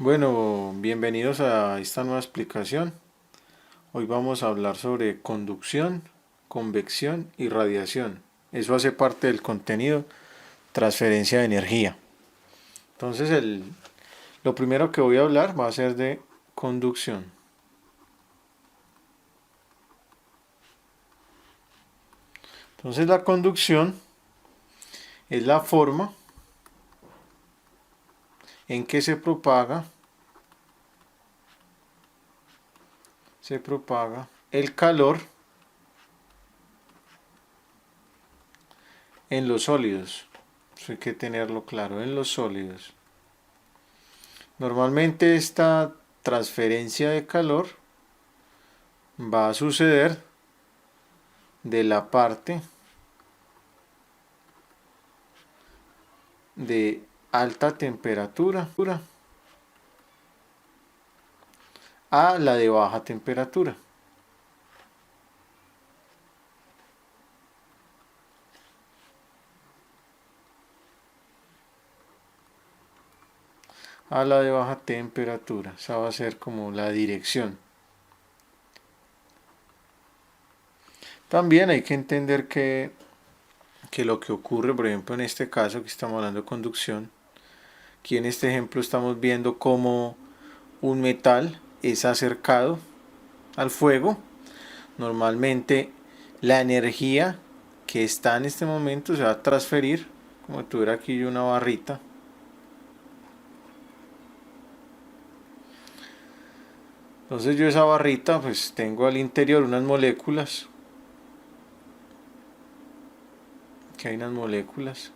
Bueno, bienvenidos a esta nueva explicación. Hoy vamos a hablar sobre conducción, convección y radiación. Eso hace parte del contenido, transferencia de energía. Entonces, lo primero que voy a hablar va a ser de conducción. Entonces, la conducción es la forma en que se propaga el calor en los sólidos. Eso hay que tenerlo claro, en los sólidos. Normalmente esta transferencia de calor va a suceder de la parte de alta temperatura a la de baja temperatura. A la de baja temperatura. Esa va a ser como la dirección. También hay que entender que lo que ocurre, por ejemplo, en este caso que estamos hablando de conducción, aquí en este ejemplo estamos viendo cómo un metal es acercado al fuego. Normalmente la energía que está en este momento se va a transferir, como si tuviera aquí una barrita. Entonces yo esa barrita pues tengo al interior unas moléculas, que hay unas moléculas.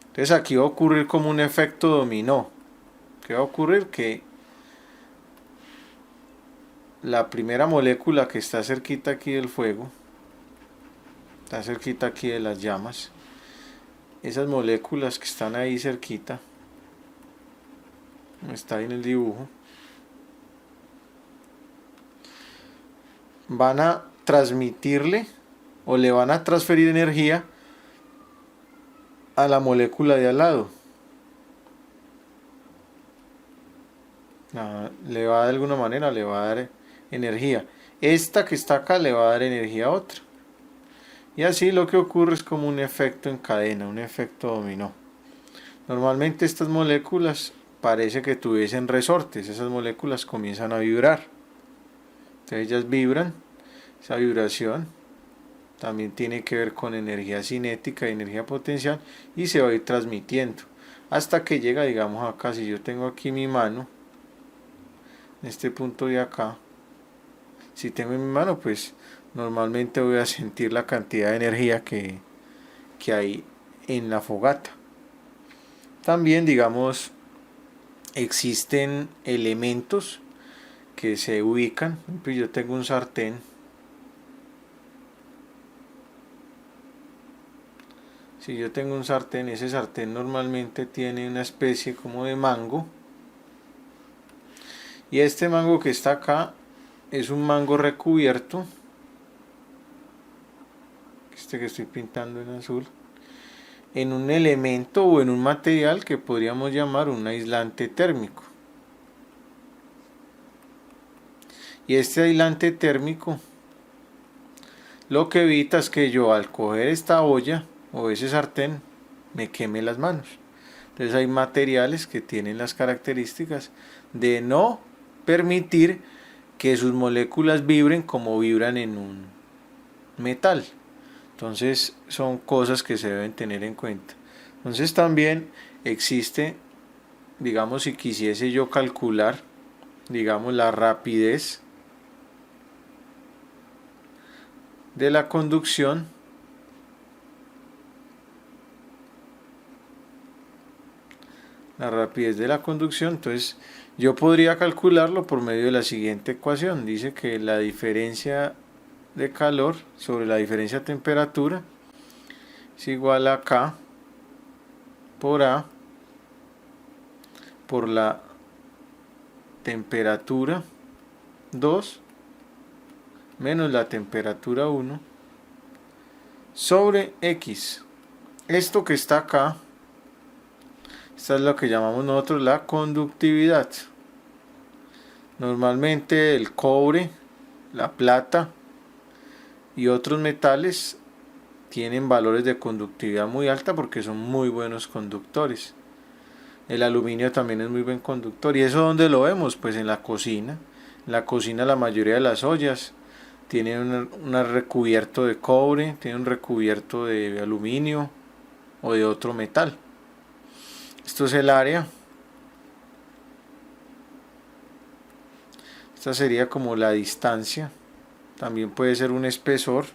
Entonces aquí va a ocurrir como un efecto dominó. ¿Qué va a ocurrir? Que la primera molécula que está cerquita aquí del fuego, está cerquita aquí de las llamas, esas moléculas que están ahí cerquita, está ahí en el dibujo, van a transmitirle o le van a transferir energía a la molécula de al lado. Le va de alguna manera, le va a dar energía. Esta que está acá le va a dar energía a otra. Y así lo que ocurre es como un efecto en cadena, un efecto dominó. Normalmente estas moléculas parece que tuviesen resortes, esas moléculas comienzan a vibrar. Entonces ellas vibran, esa vibración también tiene que ver con energía cinética y energía potencial y se va a ir transmitiendo hasta que llega, digamos acá, si yo tengo aquí mi mano, en este punto de acá, si tengo en mi mano, pues normalmente voy a sentir la cantidad de energía que hay en la fogata. También, digamos, existen elementos que se ubican. Por ejemplo, yo tengo un sartén. Si yo tengo un sartén, ese sartén normalmente tiene una especie como de mango. Y este mango que está acá es un mango recubierto. Este que estoy pintando en azul. En un elemento o en un material que podríamos llamar un aislante térmico. Y este aislante térmico lo que evita es que yo al coger esta olla o ese sartén me queme las manos. Entonces hay materiales que tienen las características de no permitir que sus moléculas vibren como vibran en un metal. Entonces son cosas que se deben tener en cuenta. Entonces también existe, digamos, si quisiese yo calcular, digamos, la rapidez de la conducción, entonces yo podría calcularlo por medio de la siguiente ecuación. Dice que la diferencia de calor sobre la diferencia de temperatura es igual a K por A por la temperatura 2 menos la temperatura 1 sobre X. Esto que está acá Esta es lo que llamamos nosotros la conductividad. Normalmente el cobre, la plata y otros metales tienen valores de conductividad muy alta porque son muy buenos conductores. El aluminio también es muy buen conductor. ¿Y eso dónde lo vemos? Pues en la cocina. En la cocina la mayoría de las ollas tienen un recubierto de cobre, tienen un recubierto de aluminio o de otro metal. Esto es el área. Esta sería como la distancia. También puede ser un espesor.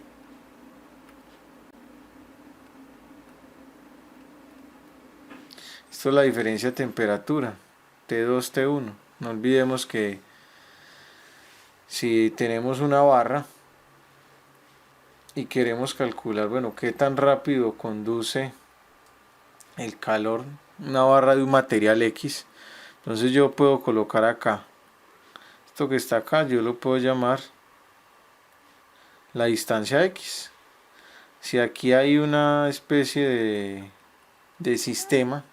Esto es la diferencia de temperatura. T2, T1. No olvidemos que si tenemos una barra y queremos calcular, bueno, qué tan rápido conduce el calor, una barra de un material X, entonces yo puedo colocar acá, esto que está acá, yo lo puedo llamar la distancia X. Si aquí hay una especie de sistema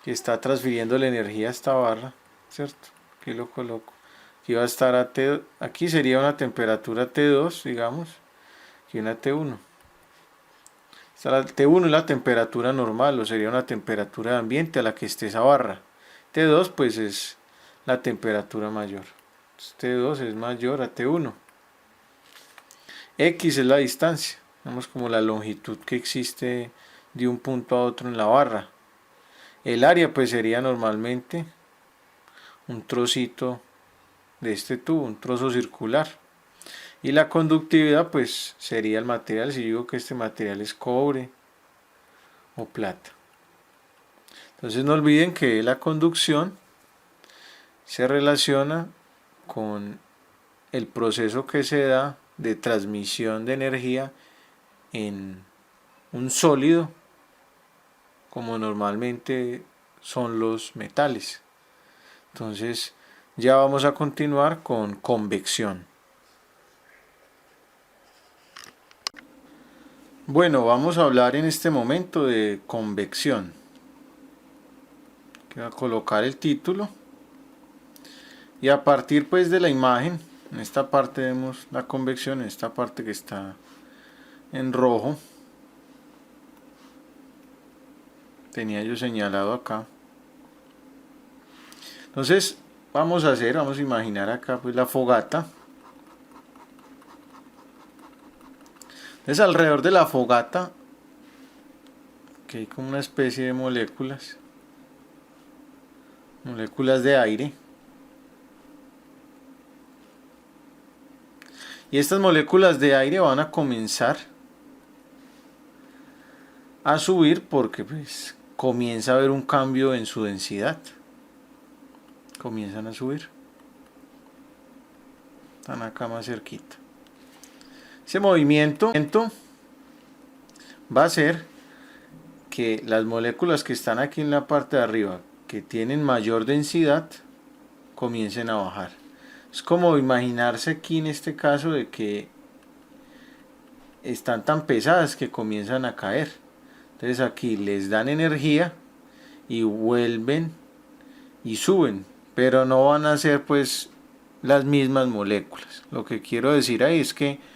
que está transfiriendo la energía a esta barra, ¿cierto? Aquí lo coloco. Aquí va a estar a T, aquí sería una temperatura T2, digamos, y una T1. La T1 es la temperatura normal, o sería una temperatura de ambiente a la que esté esa barra. T2 pues es la temperatura mayor. T2 es mayor a T1. X es la distancia, vemos como la longitud que existe de un punto a otro en la barra. El área pues sería normalmente un trocito de este tubo, un trozo circular. Y la conductividad pues sería el material, si digo que este material es cobre o plata. Entonces no olviden que la conducción se relaciona con el proceso que se da de transmisión de energía en un sólido, como normalmente son los metales. Entonces ya vamos a continuar con convección. Bueno, vamos a hablar en este momento de convección. Voy a colocar el título y a partir pues de la imagen, en esta parte vemos la convección, en esta parte que está en rojo, tenía yo señalado acá. Entonces vamos a imaginar acá pues la fogata. Entonces alrededor de la fogata, que hay como una especie de moléculas de aire. Y estas moléculas de aire van a comenzar a subir porque pues comienza a haber un cambio en su densidad. Comienzan a subir. Están acá más cerquita. Ese movimiento va a hacer que las moléculas que están aquí en la parte de arriba, que tienen mayor densidad, comiencen a bajar. Es como imaginarse aquí en este caso de que están tan pesadas que comienzan a caer. Entonces aquí les dan energía y vuelven y suben, pero no van a ser pues las mismas moléculas. Lo que quiero decir ahí es que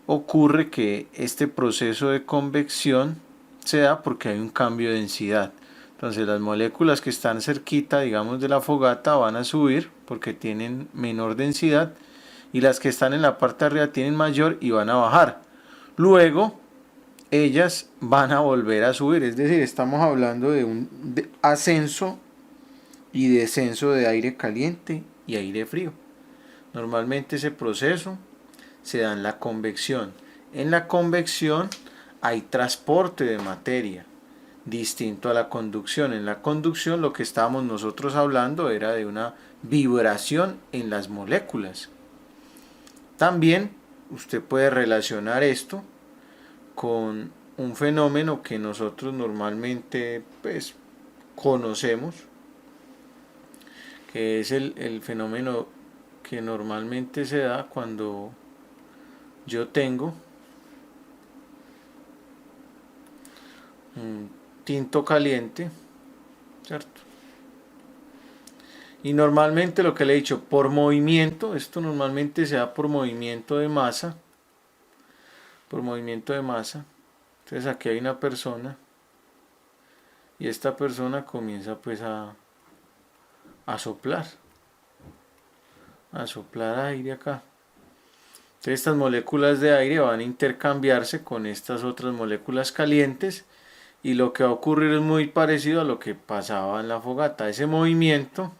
ocurre que este proceso de convección se da porque hay un cambio de densidad. Entonces las moléculas que están cerquita, digamos, de la fogata van a subir porque tienen menor densidad y las que están en la parte de arriba tienen mayor y van a bajar. Luego ellas van a volver a subir, es decir, estamos hablando de un ascenso y descenso de aire caliente y aire frío. Normalmente ese proceso se da en la convección. En la convección hay transporte de materia, distinto a la conducción. En la conducción lo que estábamos nosotros hablando era de una vibración en las moléculas. También usted puede relacionar esto con un fenómeno que nosotros normalmente pues conocemos, que es el fenómeno que normalmente se da cuando yo tengo un tinto caliente ¿cierto? Y normalmente lo que le he dicho, por movimiento, esto normalmente se da por movimiento de masa, por movimiento de masa. Entonces aquí hay una persona y esta persona comienza pues a soplar aire acá. Entonces estas moléculas de aire van a intercambiarse con estas otras moléculas calientes y lo que va a ocurrir es muy parecido a lo que pasaba en la fogata. Ese movimiento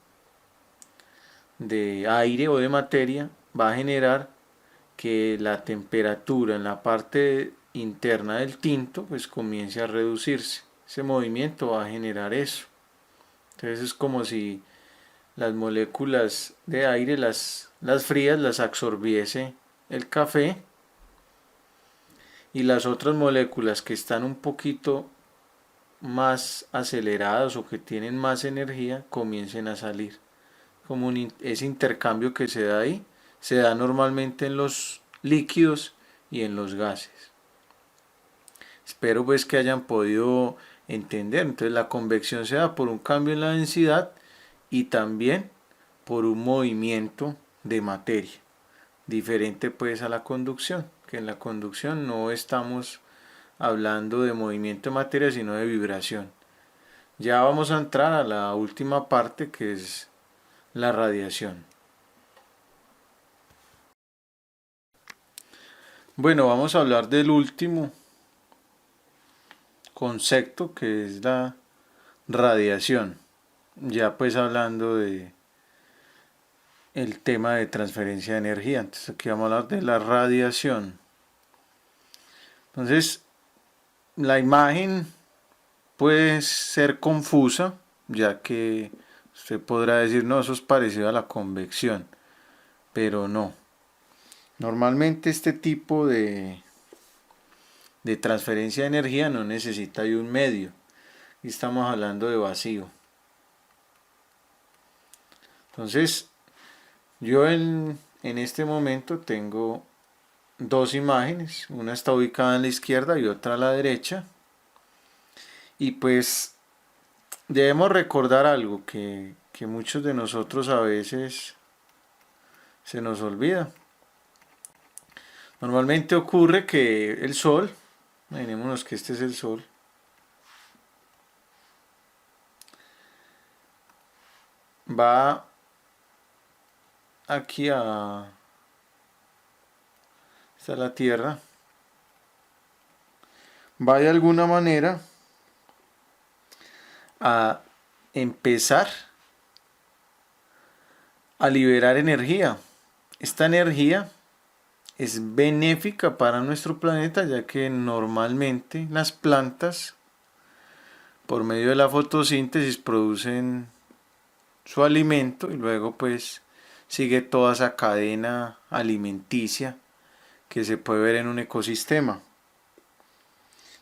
de aire o de materia va a generar que la temperatura en la parte interna del tinto pues comience a reducirse. Ese movimiento va a generar eso. Entonces es como si las moléculas de aire, las frías, las absorbiese el café y las otras moléculas que están un poquito más aceleradas o que tienen más energía comiencen a salir. Como ese intercambio que se da ahí, se da normalmente en los líquidos y en los gases. Espero pues que hayan podido entender. Entonces la convección se da por un cambio en la densidad y también por un movimiento de materia, diferente pues a la conducción, que en la conducción no estamos hablando de movimiento de materia sino de vibración. Ya vamos a entrar a la última parte, que es la radiación. Bueno, vamos a hablar del último concepto, que es la radiación. Ya pues hablando de el tema de transferencia de energía. Entonces aquí vamos a hablar de la radiación. Entonces, la imagen puede ser confusa, ya que usted podrá decir, no, eso es parecido a la convección, pero no. Normalmente este tipo de transferencia de energía no necesita de un medio. Y estamos hablando de vacío. Entonces, yo en este momento tengo dos imágenes. Una está ubicada en la izquierda y otra a la derecha. Y pues debemos recordar algo que muchos de nosotros a veces se nos olvida. Normalmente ocurre que el Sol, imaginémonos que este es el Sol, va aquí a... Esta es la Tierra. Va de alguna manera a empezar a liberar energía. Esta energía es benéfica para nuestro planeta, ya que normalmente las plantas, por medio de la fotosíntesis, producen su alimento y luego pues sigue toda esa cadena alimenticia que se puede ver en un ecosistema.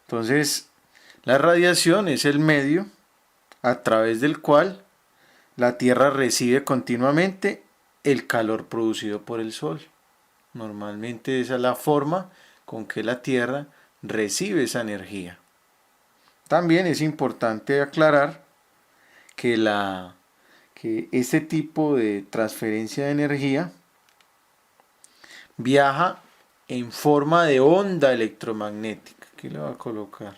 Entonces, la radiación es el medio a través del cual la Tierra recibe continuamente el calor producido por el Sol. Normalmente esa es la forma con que la Tierra recibe esa energía. También es importante aclarar que este tipo de transferencia de energía viaja en forma de onda electromagnética. Aquí le voy a colocar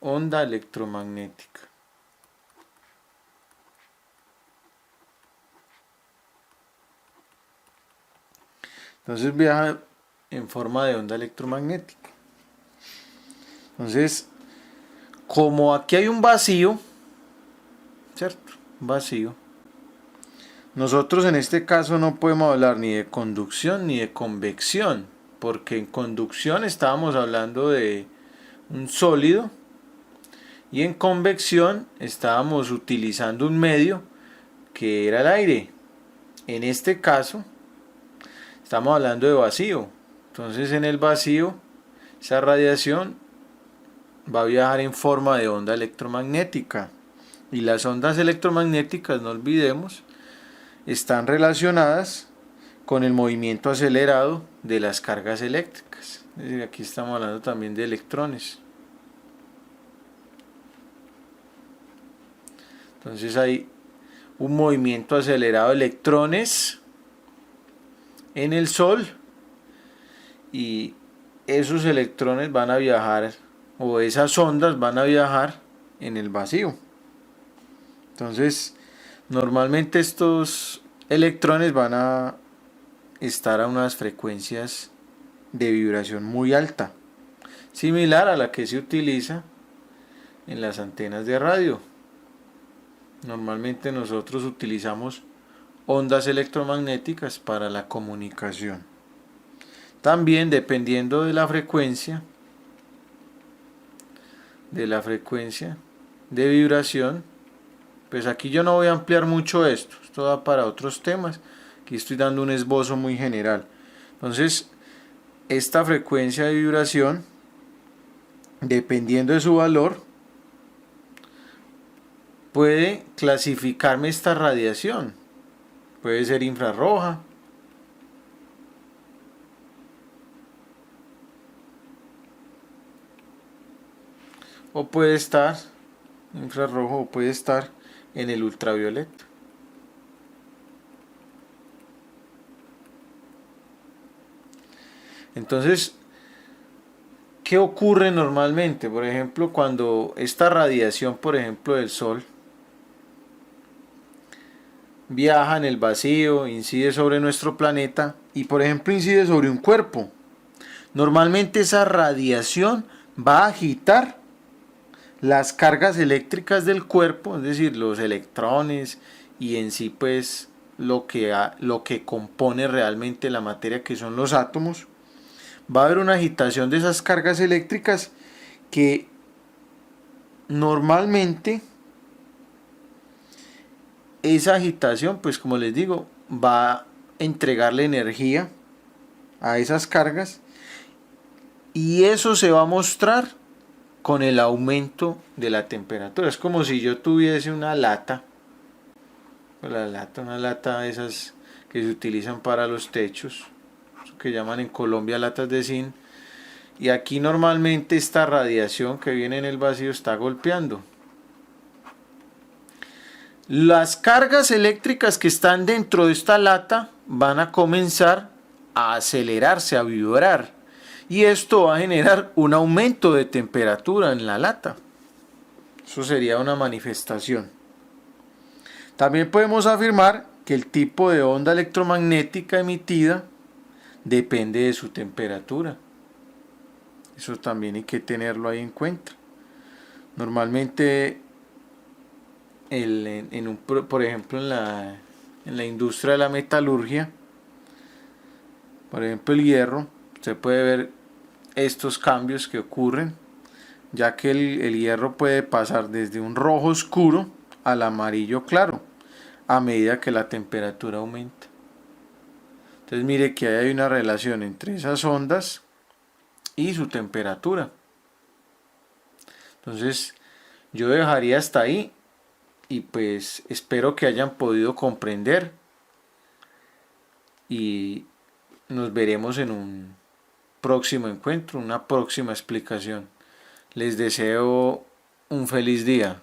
onda electromagnética. Entonces viaja en forma de onda electromagnética. Entonces, como aquí hay un vacío, ¿cierto? Vacío. Nosotros en este caso no podemos hablar ni de conducción ni de convección, porque en conducción estábamos hablando de un sólido y en convección estábamos utilizando un medio que era el aire. En este caso estamos hablando de vacío. Entonces en el vacío esa radiación va a viajar en forma de onda electromagnética. Y las ondas electromagnéticas, no olvidemos, están relacionadas con el movimiento acelerado de las cargas eléctricas. Es decir, aquí estamos hablando también de electrones. Entonces hay un movimiento acelerado de electrones en el Sol y esos electrones van a viajar, o esas ondas van a viajar en el vacío. Entonces, normalmente estos electrones van a estar a unas frecuencias de vibración muy alta, similar a la que se utiliza en las antenas de radio. Normalmente nosotros utilizamos ondas electromagnéticas para la comunicación. También dependiendo de la frecuencia de vibración, pues aquí yo no voy a ampliar mucho esto da para otros temas, aquí estoy dando un esbozo muy general. Entonces, esta frecuencia de vibración, dependiendo de su valor, puede clasificarme esta radiación. Puede ser infrarroja, o puede estar infrarrojo, o puede estar en el ultravioleta. Entonces, ¿qué ocurre normalmente? Por ejemplo, cuando esta radiación, por ejemplo, del Sol viaja en el vacío, incide sobre nuestro planeta y, por ejemplo, incide sobre un cuerpo. Normalmente esa radiación va a agitar las cargas eléctricas del cuerpo, es decir, los electrones y en sí pues lo que compone realmente la materia, que son los átomos. Va a haber una agitación de esas cargas eléctricas que normalmente esa agitación, pues como les digo, va a entregarle energía a esas cargas y eso se va a mostrar con el aumento de la temperatura. Es como si yo tuviese una lata, una lata de esas que se utilizan para los techos, que llaman en Colombia latas de zinc, y aquí normalmente esta radiación que viene en el vacío está golpeando. Las cargas eléctricas que están dentro de esta lata van a comenzar a acelerarse, a vibrar, y esto va a generar un aumento de temperatura en la lata. Eso sería una manifestación. También podemos afirmar que el tipo de onda electromagnética emitida depende de su temperatura. Eso también hay que tenerlo ahí en cuenta. Normalmente, por ejemplo, en la industria de la metalurgia, por ejemplo el hierro, usted puede ver estos cambios que ocurren, ya que el hierro puede pasar desde un rojo oscuro al amarillo claro a medida que la temperatura aumenta. Entonces mire que ahí hay una relación entre esas ondas y su temperatura. Entonces yo dejaría hasta ahí y pues espero que hayan podido comprender y nos veremos en un próximo encuentro, una próxima explicación. Les deseo un feliz día.